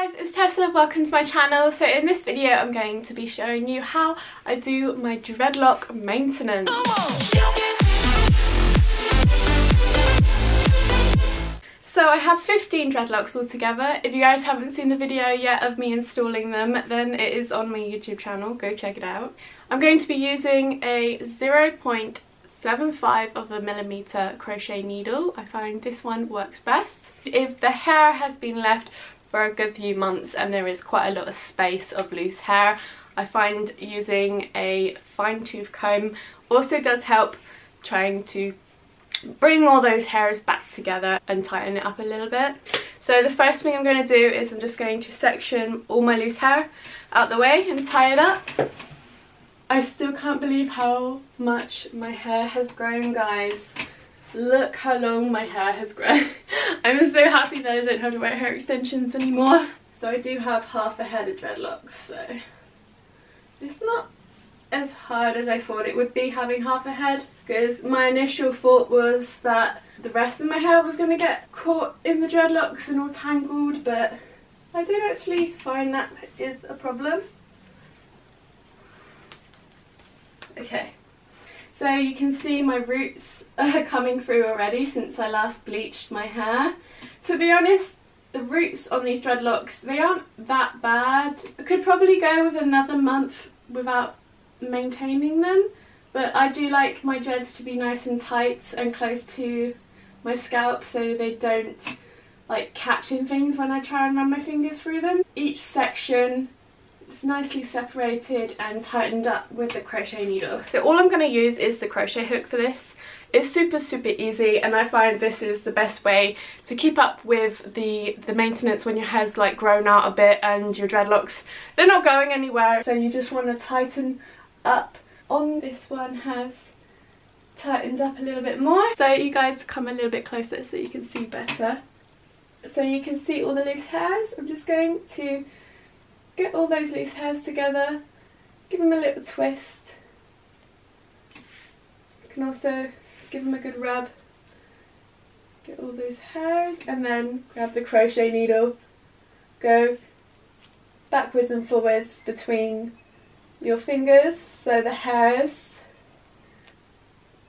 guys, it's Tessa, welcome to my channel. So in this video I'm going to be showing you how I do my dreadlock maintenance. So I have 15 dreadlocks altogether. If you guys haven't seen the video yet of me installing them, then it is on my YouTube channel, go check it out. I'm going to be using a 0.75 of a millimeter crochet needle. I find this one works best. If the hair has been left for a good few months and there is quite a lot of space of loose hair, I find using a fine tooth comb also does help trying to bring all those hairs back together and tighten it up a little bit. So the first thing I'm going to do is I'm just going to section all my loose hair out the way and tie it up. I still can't believe how much my hair has grown, guys. Look how long my hair has grown. I'm so happy that I don't have to wear hair extensions anymore. So I do have half a head of dreadlocks, so it's not as hard as I thought it would be having half a head, because my initial thought was that the rest of my hair was going to get caught in the dreadlocks and all tangled, but I don't actually find that is a problem. Okay. So you can see my roots are coming through already since I last bleached my hair. To be honest, the roots on these dreadlocks, they aren't that bad. I could probably go with another month without maintaining them, but I do like my dreads to be nice and tight and close to my scalp so they don't like catch in things when I try and run my fingers through them. Each section it's nicely separated and tightened up with the crochet needle. So all I'm going to use is the crochet hook for this. It's super easy, and I find this is the best way to keep up with the maintenance when your hair's like grown out a bit and your dreadlocks, they're not going anywhere. So you just want to tighten up. On this one has tightened up a little bit more. So you guys come a little bit closer so you can see better. So you can see all the loose hairs. I'm just going to get all those loose hairs together, give them a little twist. You can also give them a good rub, get all those hairs, and then grab the crochet needle, go backwards and forwards between your fingers so the hairs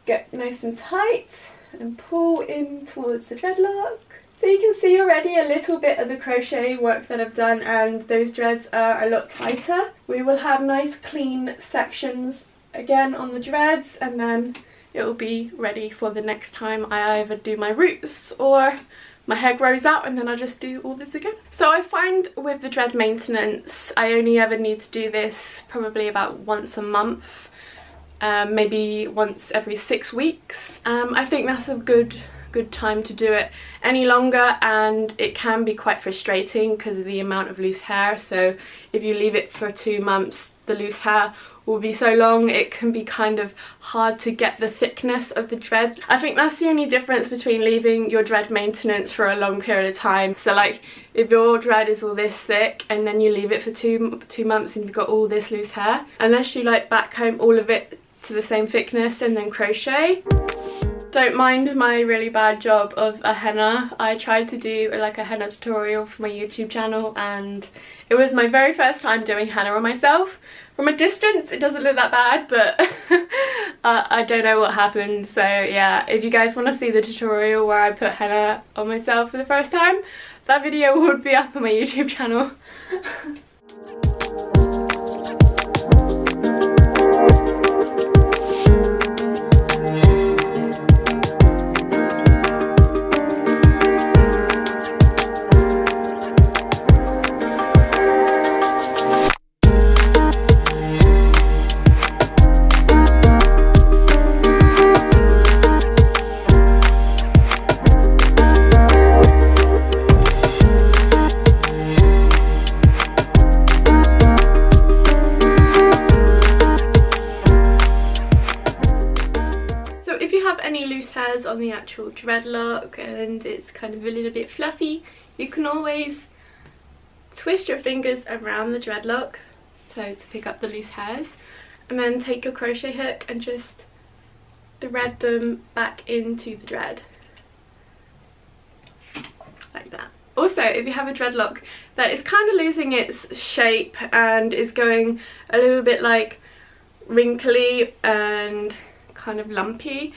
get nice and tight, and pull in towards the dreadlock. So you can see already a little bit of the crochet work that I've done, and those dreads are a lot tighter. We will have nice clean sections again on the dreads, and then it will be ready for the next time I either do my roots or my hair grows out, and then I just do all this again. So I find with the dread maintenance I only ever need to do this probably about once a month, maybe once every 6 weeks. I think that's a good time to do it. Any longer and it can be quite frustrating because of the amount of loose hair. So if you leave it for 2 months, the loose hair will be so long it can be kind of hard to get the thickness of the dread. I think that's the only difference between leaving your dread maintenance for a long period of time. So like if your dread is all this thick and then you leave it for two months and you've got all this loose hair, unless you like back comb all of it to the same thickness and then crochet. Don't mind my really bad job of a henna. I tried to do like a henna tutorial for my YouTube channel, and it was my very first time doing henna on myself. From a distance it doesn't look that bad, but I don't know what happened. So yeah, if you guys want to see the tutorial where I put henna on myself for the first time, that video would be up on my YouTube channel. On the actual dreadlock and it's kind of a little bit fluffy, you can always twist your fingers around the dreadlock so to pick up the loose hairs, and then take your crochet hook and just thread them back into the dread like that. Also, if you have a dreadlock that is kind of losing its shape and is going a little bit like wrinkly and kind of lumpy,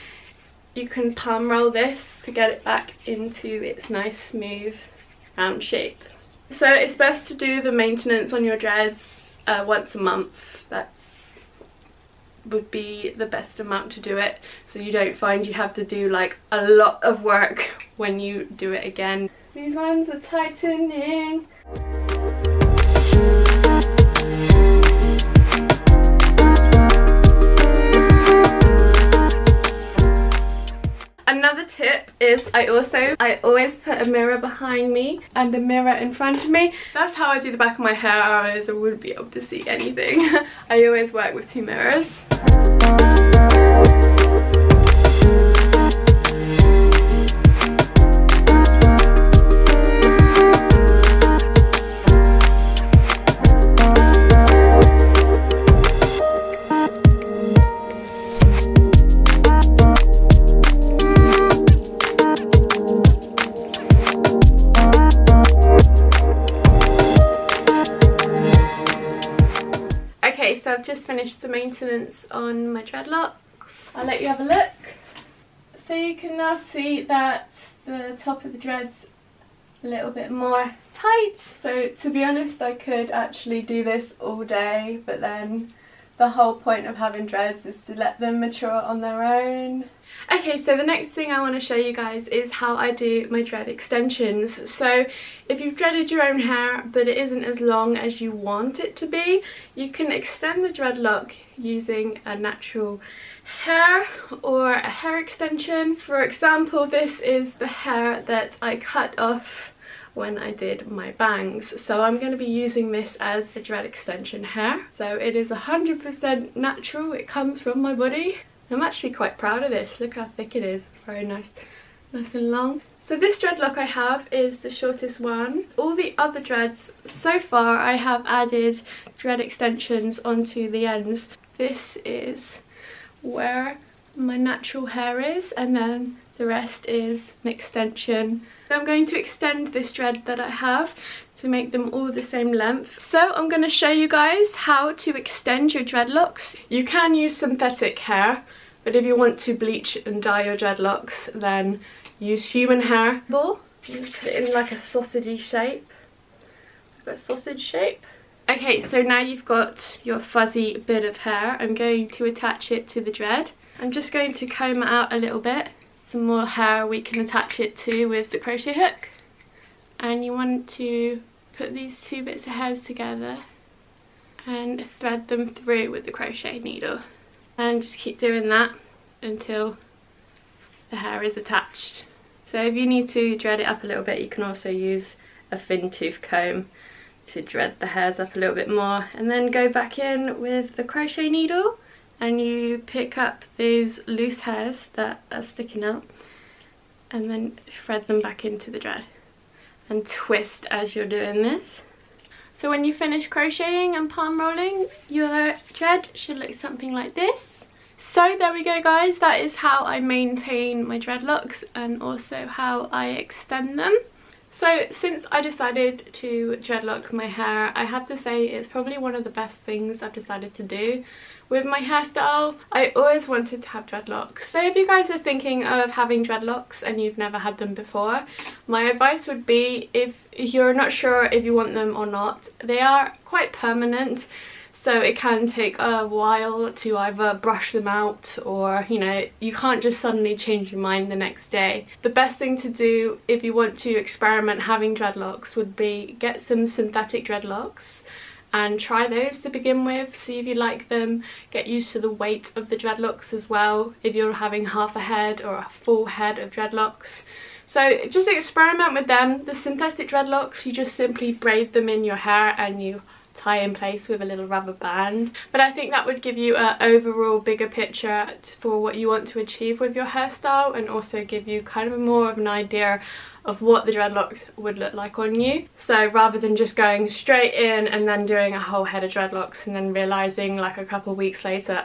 you can palm roll this to get it back into its nice smooth round shape. So it's best to do the maintenance on your dreads once a month. Would be the best amount to do it, so you don't find you have to do like a lot of work when you do it again. These ones are tightening. Another tip is I always put a mirror behind me and a mirror in front of me. That's how I do the back of my hair, otherwise I wouldn't be able to see anything. I always work with 2 mirrors. So I've just finished the maintenance on my dreadlocks. I'll let you have a look. So you can now see that the top of the dread's a little bit more tight. So to be honest, I could actually do this all day, but then the whole point of having dreads is to let them mature on their own. Okay, so the next thing I want to show you guys is how I do my dread extensions. So if you've dreaded your own hair but it isn't as long as you want it to be, you can extend the dreadlock using a natural hair or a hair extension. For example, this is the hair that I cut off when I did my bangs, so I'm going to be using this as a dread extension hair. So it is 100% natural, it comes from my body. I'm actually quite proud of this. Look how thick it is. Very nice and long. So this dreadlock I have is the shortest one. All the other dreads so far I have added dread extensions onto the ends. This is where my natural hair is, and then the rest is an extension. So I'm going to extend this dread that I have to make them all the same length. So I'm going to show you guys how to extend your dreadlocks. You can use synthetic hair, but if you want to bleach and dye your dreadlocks, then use human hair. You put it in like a sausagey shape. I've got a sausage shape. Okay, so now you've got your fuzzy bit of hair. I'm going to attach it to the dread. I'm just going to comb it out a little bit. Some more hair we can attach it to with the crochet hook. And you want to put these 2 bits of hairs together and thread them through with the crochet needle. And just keep doing that until the hair is attached. So if you need to dread it up a little bit, you can also use a thin tooth comb to dread the hairs up a little bit more, and then go back in with the crochet needle and you pick up these loose hairs that are sticking out and then thread them back into the dread and twist as you're doing this. So when you finish crocheting and palm rolling, your dread should look something like this. So there we go guys, that is how I maintain my dreadlocks and also how I extend them. So since I decided to dreadlock my hair, I have to say it's probably one of the best things I've decided to do with my hairstyle. I always wanted to have dreadlocks. So if you guys are thinking of having dreadlocks and you've never had them before, my advice would be, if you're not sure if you want them or not, they are quite permanent. So it can take a while to either brush them out, or, you know, you can't just suddenly change your mind the next day. The best thing to do if you want to experiment having dreadlocks would be get some synthetic dreadlocks and try those to begin with, see if you like them, get used to the weight of the dreadlocks as well, if you're having half a head or a full head of dreadlocks. So just experiment with them. The synthetic dreadlocks, you just simply braid them in your hair and you tie in place with a little rubber band. But I think that would give you an overall bigger picture for what you want to achieve with your hairstyle, and also give you kind of more of an idea of what the dreadlocks would look like on you. So rather than just going straight in and then doing a whole head of dreadlocks and then realising like a couple of weeks later,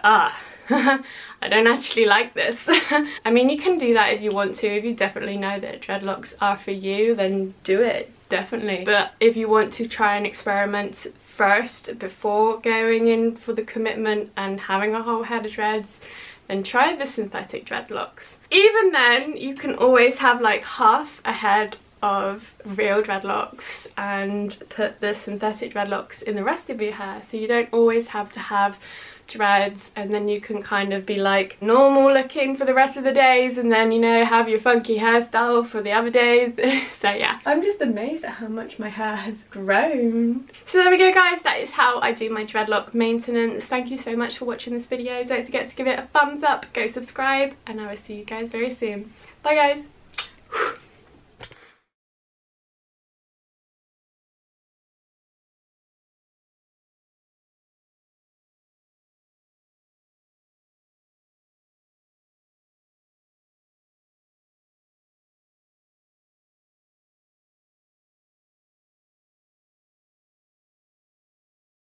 I don't actually like this. I mean, you can do that if you want to. If you definitely know that dreadlocks are for you, then do it, definitely. But if you want to try and experiment first before going in for the commitment and having a whole head of dreads, then try the synthetic dreadlocks. Even then, you can always have like half a head of real dreadlocks and put the synthetic dreadlocks in the rest of your hair, so you don't always have to have dreads, and then you can kind of be like normal looking for the rest of the days, and then, you know, have your funky hairstyle for the other days. So yeah, I'm just amazed at how much my hair has grown. So there we go guys, that is how I do my dreadlock maintenance. Thank you so much for watching this video. Don't forget to give it a thumbs up, go subscribe, and I will see you guys very soon. Bye guys.